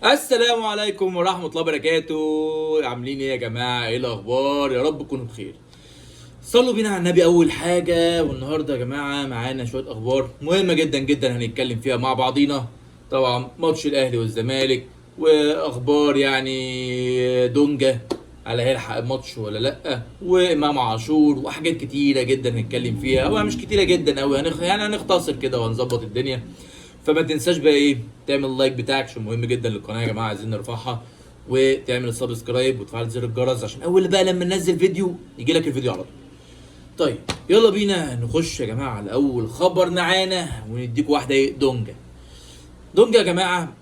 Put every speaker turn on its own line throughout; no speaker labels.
السلام عليكم ورحمة الله وبركاته. عاملين ايه يا جماعة؟ ايه الأخبار؟ يا رب تكونوا بخير. صلوا بينا على النبي أول حاجة. والنهاردة يا جماعة معانا شوية أخبار مهمة جدا جدا هنتكلم فيها مع بعضينا. طبعا ماتش الأهلي والزمالك، وأخبار يعني دونجا على هيلحق الماتش ولا لأ، وإمام عاشور، وحاجات كتيرة جدا هنتكلم فيها، أو مش كتيرة جدا أوي، يعني هنختصر كده وهنظبط الدنيا. فما تنساش بقى ايه، تعمل اللايك بتاعك عشان مهم جدا للقناه يا جماعه، عايزين نرفعها، وتعمل السبسكرايب وتفعل زر الجرس عشان اول بقى لما ننزل فيديو يجي لك الفيديو على طول. طيب يلا بينا نخش يا جماعه على اول خبر معانا ونديكوا واحده ايه، دونجا. دونجا يا جماعه،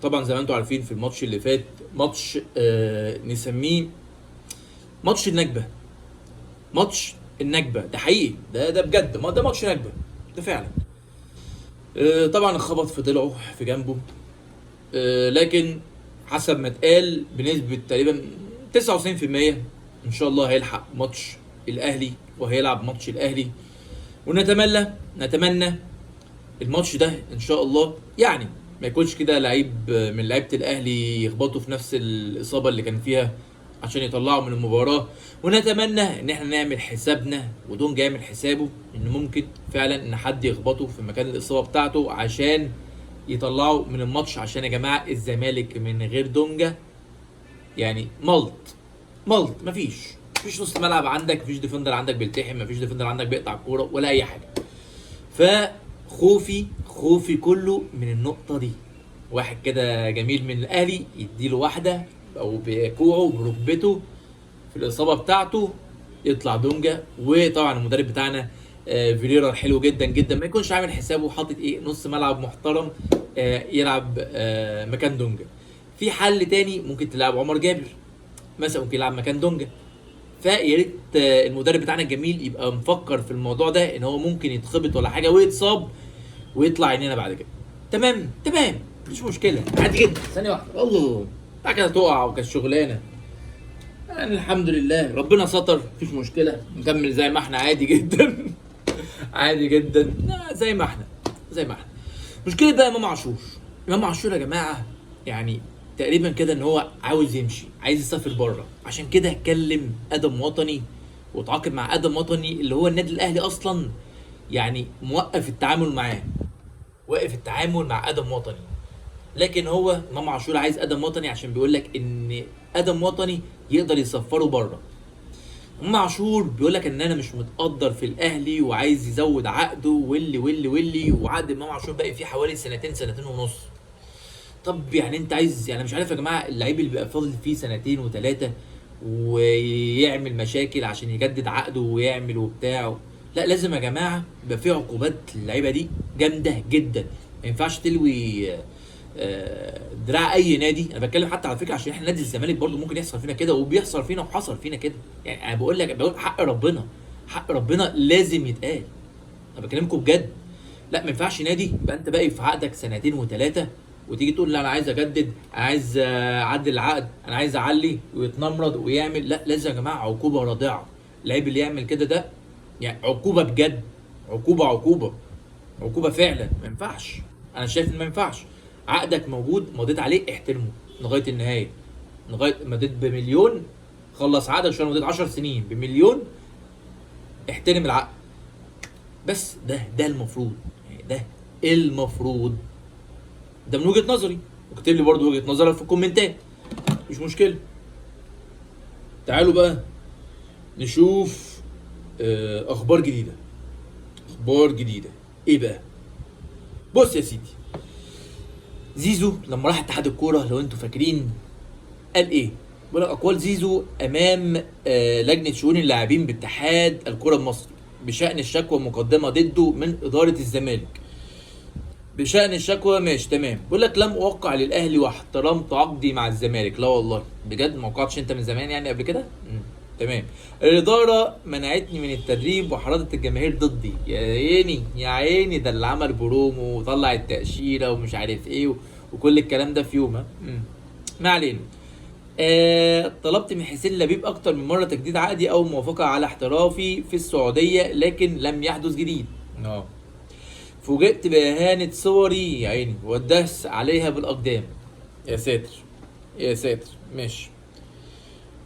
طبعا زي ما انتم عارفين في الماتش اللي فات، ماتش نسميه ماتش النكبه. ماتش النكبه ده حقيقي، ده بجد، ما ده ماتش نكبه، ده فعلا. طبعا خبط في ضلعه في جنبه. لكن حسب ما اتقال بنسبة تقريبا 99% ان شاء الله هيلحق ماتش الاهلي وهيلعب ماتش الاهلي. نتمنى الماتش ده ان شاء الله يعني ما يكونش كده لعيب من لعيبة الاهلي يخبطوا في نفس الاصابة اللي كان فيها عشان يطلعوا من المباراة. ونتمنى ان احنا نعمل حسابنا ودونجا يعمل حسابه ان ممكن فعلا ان حد يخبطه في مكان الاصابة بتاعته عشان يطلعوا من الماتش. عشان يا جماعه الزمالك من غير دونجا يعني ملط، مفيش نص ملعب عندك، مفيش ديفندر عندك بيلتحم، مفيش ديفندر عندك بيقطع الكوره ولا اي حاجه. فخوفي كله من النقطه دي. واحد كده جميل من الاهلي يديله واحده او بكوعه بركبته في الاصابه بتاعته يطلع دونجا. وطبعا المدرب بتاعنا فيريرا الحلو جدا جدا ما يكونش عامل حسابه حاطط ايه، نص ملعب محترم يلعب مكان دونجا. في حل تاني، ممكن تلعب عمر جابر مثلا، ممكن يلعب مكان دونجا. فيا ريت المدرب بتاعنا الجميل يبقى مفكر في الموضوع ده، ان هو ممكن يتخبط ولا حاجه ويتصاب ويطلع عينينا بعد كده. تمام، مفيش مشكله، عادي جدا. ثانيه واحده، الله، بعد كده تقع وكانت شغلانه. يعني الحمد لله ربنا ستر، مفيش مشكله، نكمل زي ما احنا عادي جدا. عادي جدا، زي ما احنا. مشكله بقى امام عاشور يا جماعه، يعني تقريبا كده ان هو عاوز يمشي، عايز يسافر بره. عشان كده كلم ادم وطني وتعاقد مع ادم وطني اللي هو النادي الاهلي اصلا، يعني موقف التعامل معاه، واقف التعامل مع ادم وطني. لكن هو امام عاشور عايز ادم وطني عشان بيقول لك ان ادم وطني يقدر يسفره بره. امام عاشور بيقول لك ان انا مش متقدر في الاهلي وعايز يزود عقده، واللي وعقد امام عاشور باقي فيه حوالي سنتين ونص. طب يعني انت عايز، يعني مش عارف يا جماعه، اللعيب اللي بيبقى فاضل فيه سنتين وثلاثه ويعمل مشاكل عشان يجدد عقده ويعمل وبتاع، لا لازم يا جماعه يبقى في عقوبات للعيبه دي جامده جدا. ما ينفعش تلوي دراع اي نادي. انا بتكلم حتى على فكره عشان احنا نادي الزمالك برضو ممكن يحصل فينا كده، وبيحصل فينا وحصل فينا كده. يعني انا بقول حق ربنا لازم يتقال. انا بكلمكم بجد. لا ما ينفعش نادي يبقى انت باقي في عقدك سنتين وثلاثه وتيجي تقول لا انا عايز اجدد، انا عايز اعدل العقد، انا عايز اعلي، ويتنمرض ويعمل. لا لازم يا جماعه عقوبه رادعه. اللعيب اللي يعمل كده ده يعني عقوبه بجد، عقوبه فعلا. ما ينفعش، انا شايف ان ما ينفعش. عقدك موجود، مضيت عليه، احترمه لغايه النهايه. لغايه مضيت بمليون، خلص عقدك. شويه مضيت 10 سنين بمليون، احترم العقد. بس ده المفروض، يعني ده المفروض. ده من وجهه نظري، واكتب لي برضو وجهه نظرك في الكومنتات، مش مشكله. تعالوا بقى نشوف اخبار جديده. ايه بقى؟ بص يا سيدي، زيزو لما راح اتحاد الكوره لو انتوا فاكرين قال ايه؟ بيقول لك اقوال زيزو امام لجنه شؤون اللاعبين باتحاد الكره المصري بشان الشكوى المقدمه ضده من اداره الزمالك. بشأن الشكوى ماشي تمام. بيقول لك لم اوقع للاهلي واحترمت عقدي مع الزمالك. لا والله بجد ما وقعتش انت من زمان يعني قبل كده؟ تمام. الاداره منعتني من التدريب وحرضت الجماهير ضدي. يا عيني ده اللي عمل برومو وطلع التاشيره ومش عارف ايه وكل الكلام ده في يوم. ما علينا. طلبت من حسين لبيب اكتر من مره تجديد عقدي او موافقه على احترافي في السعوديه لكن لم يحدث جديد. اه فوجئت بإهانة صوري يا عيني والدهس عليها بالأقدام. يا ساتر، يا ساتر، ماشي.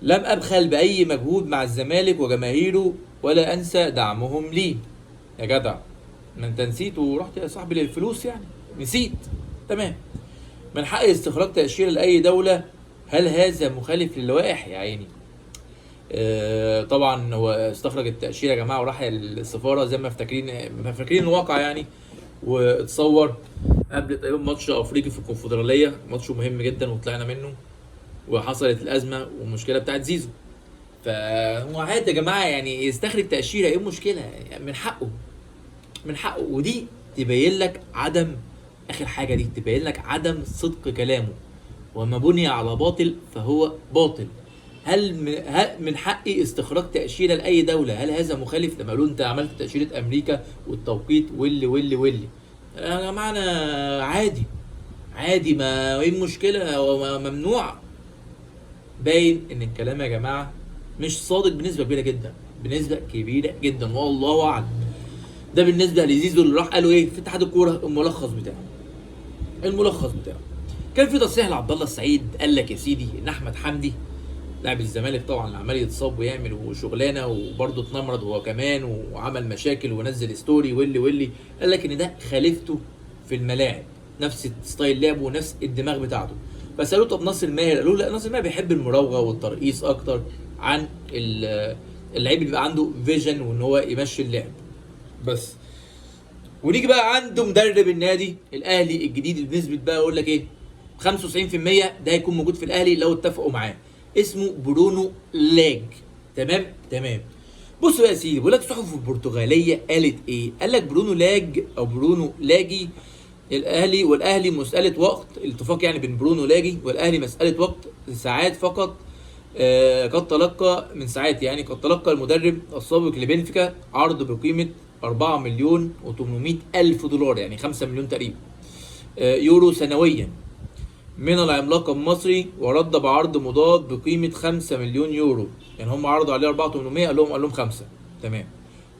لم أبخل بأي مجهود مع الزمالك وجماهيره ولا أنسى دعمهم لي. يا جدع، ما أنت نسيت ورحت يا صاحبي للفلوس يعني. نسيت. تمام. من حق استخراج تأشيرة لأي دولة، هل هذا مخالف للوائح يا عيني؟ طبعا هو استخرج التأشيرة يا جماعة وراح السفارة زي ما فاكرين الواقع يعني. واتصور قبل تقريبا ماتش افريقي في الكونفدرالية، ماتش مهم جدا وطلعنا منه، وحصلت الأزمة والمشكلة بتاعت زيزو. فهو عادي يا جماعة يعني يستخرج تأشيرة، ايه المشكلة؟ يعني من حقه، من حقه. ودي تبين لك عدم، اخر حاجة دي تبين لك عدم صدق كلامه. وما بني على باطل فهو باطل. هل من حقي استخراج تأشيرة لأي دولة؟ هل هذا مخالف؟ لما قالوا انت عملت تأشيرة أمريكا والتوقيت واللي يا جماعة أنا عادي، عادي، ما ايه المشكلة؟ هو ممنوع. باين ان الكلام يا جماعة مش صادق بنسبة كبيرة جدا، بنسبة كبيرة جدا، والله أعلم. ده بالنسبة لزيزو اللي راح قالوا ايه في اتحاد الكورة، الملخص بتاعه. الملخص بتاعه كان في تصريح لعبد الله السعيد، قال لك يا سيدي ان احمد حمدي لاعب الزمالك طبعا اللي عمال يتصاب ويعمل وشغلانه، وبرضه اتنمرض هو كمان وعمل مشاكل ونزل ستوري واللي قال لك ان ده خليفته في الملاعب، نفس ستايل لعبه ونفس الدماغ بتاعته. فسالوه طب ناصر ماهر، قالوا لا، ناصر ماهر بيحب المراوغه والترقيص اكتر عن اللعيب اللي بيبقى عنده فيجن وان هو يمشي اللعب بس. ونيجي بقى عنده مدرب النادي الاهلي الجديد اللي بنسبه بقى اقول لك ايه 95% ده هيكون موجود في الاهلي لو اتفقوا معاه، اسمه برونو لاج. تمام تمام. بص بقى يا سيدي، بيقول لك الصحف البرتغاليه قالت ايه؟ قال لك برونو لاج او برونو لاجي والاهلي مساله وقت، الاتفاق يعني بين برونو لاجي والاهلي مساله وقت ساعات فقط. قد تلقى من ساعات يعني، قد تلقى المدرب السابق لبنفيكا عرض بقيمه 4 مليون و800 الف دولار، يعني 5 مليون تقريبا يورو سنويا من العملاق المصري، ورد بعرض مضاد بقيمة 5 مليون يورو. يعني هم عرضوا عليه 4800، قال لهم 5. تمام.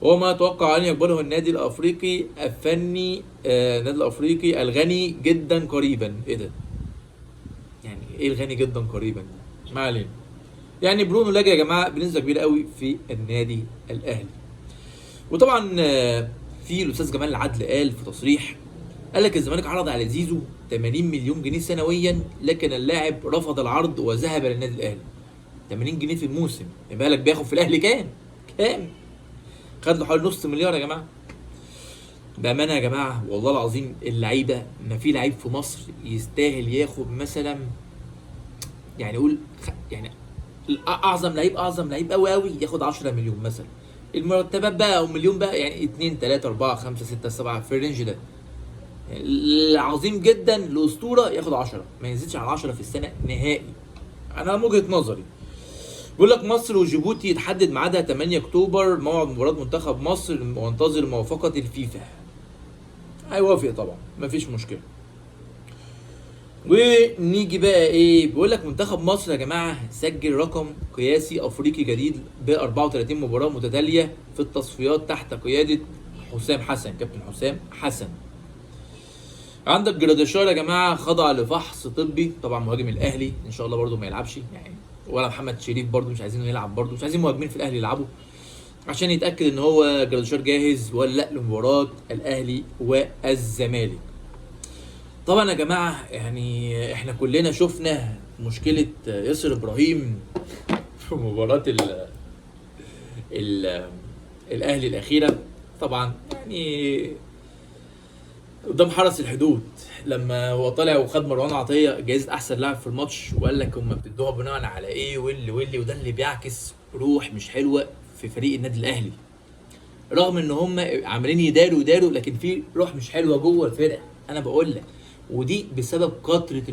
وهو ما يتوقع أن يقبله النادي الأفريقي الفني، النادي الأفريقي الغني جدا قريبا. إيه ده؟ يعني إيه الغني جدا قريبا ده؟ ما علينا. يعني برونو لاجا يا جماعة بنسبة كبيرة قوي في النادي الأهلي. وطبعا في الأستاذ جمال العدل قال في تصريح، قال لك الزمالك عرض على زيزو 80 مليون جنيه سنويا، لكن اللاعب رفض العرض وذهب للنادي الاهلي. 80 جنيه في الموسم، يبقى لك بياخد في الاهلي كام؟ كام؟ خد له حوالي نص مليار يا جماعه. بامانه يا جماعه والله العظيم اللعيبه، ما في لعيب في مصر يستاهل ياخد مثلا، يعني قول يعني اعظم لعيب قوي قوي ياخد 10 مليون مثلا. المرتبات بقى او مليون بقى يعني 2 3 4 5 6 7 في الرينج ده. العظيم جدا الاسطوره ياخد 10، ما ينزلش على 10 في السنه نهائي. انا من وجهه نظري. بيقول لك مصر وجيبوتي يتحدد ميعادها 8 اكتوبر موعد مباراه منتخب مصر، وانتظر موافقه الفيفا. هيوافق طبعا، مفيش مشكله. ونيجي بقى ايه، بيقول لك منتخب مصر يا جماعه سجل رقم قياسي افريقي جديد ب 34 مباراه متتاليه في التصفيات تحت قياده حسام حسن، كابتن حسام حسن. عندك جراديشار يا جماعه خضع لفحص طبي، طبعا مهاجم الاهلي ان شاء الله برده ما يلعبش يعني، ولا محمد شريف برده مش عايزينه يلعب، برده مش عايزين مهاجمين في الاهلي يلعبوا، عشان يتاكد ان هو جراديشار جاهز ولا لا لمباراه الاهلي والزمالك. طبعا يا جماعه يعني احنا كلنا شفنا مشكله ياسر ابراهيم في مباراه ال الاهلي الاخيره، طبعا يعني قدام حرس الحدود، لما هو طالع وخد مروان عطيه جائزه احسن لاعب في الماتش، وقال لك هم بتدوها بناء على ايه وده اللي بيعكس روح مش حلوه في فريق النادي الاهلي. رغم ان هم عمالين يداروا لكن في روح مش حلوه جوه الفرقه، انا بقول لك. ودي بسبب كثره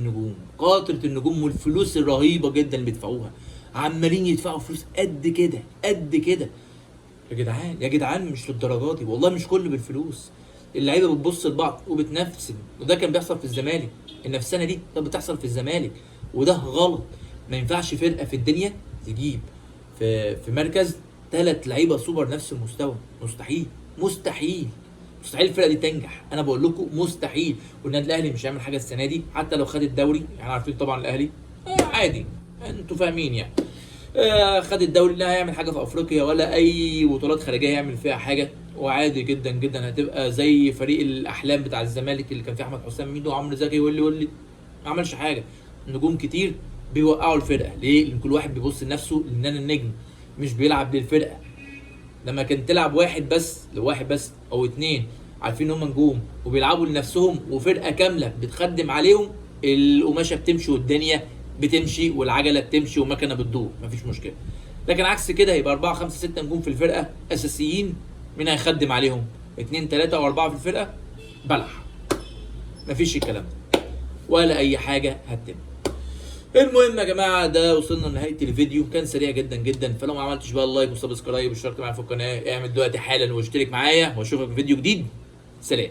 النجوم والفلوس الرهيبه جدا اللي بيدفعوها، عمالين يدفعوا فلوس قد كده قد كده. يا جدعان مش للدرجات دي والله، مش كله بالفلوس. اللعيبه بتبص لبعض وبتنفسن، وده كان بيحصل في الزمالك. النفسانه دي كانت بتحصل في الزمالك، وده غلط. ما ينفعش فرقه في الدنيا تجيب في مركز 3 لعيبه سوبر نفس المستوى، مستحيل مستحيل. مستحيل الفرقه دي تنجح، انا بقول لكم مستحيل. والنادي الاهلي مش هيعمل حاجه السنه دي حتى لو خد الدوري، يعني عارفين طبعا الاهلي عادي، انتوا فاهمين يعني. خد الدوري، لا هيعمل حاجه في افريقيا ولا اي بطولات خارجيه يعمل فيها حاجه، وعادي جدا جدا هتبقى زي فريق الاحلام بتاع الزمالك اللي كان فيه احمد حسام ميدو وعمرو زكي واللي ما عملش حاجه. نجوم كتير بيوقعوا الفرقه، ليه؟ لان كل واحد بيبص لنفسه ان انا النجم، مش بيلعب للفرقه. لما كان تلعب واحد بس لواحد بس او اتنين عارفين ان هم نجوم وبيلعبوا لنفسهم وفرقه كامله بتخدم عليهم، القماشه بتمشي والدنيا بتمشي والعجله بتمشي والمكنه بتدور، مفيش مشكله. لكن عكس كده يبقى 4 5 6 نجوم في الفرقه اساسيين، مين هيخدم عليهم؟ 2 3 او 4 في الفرقه، بلح. مفيش الكلام ده ولا اي حاجه هتتم. المهم يا جماعه، ده وصلنا لنهايه الفيديو، كان سريع جدا جدا. فلو ما عملتش بقى اللايك والسبسكرايب والاشتراك معايا في القناه، اعمل دلوقتي حالا واشترك معايا، واشوفك في فيديو جديد. سلام.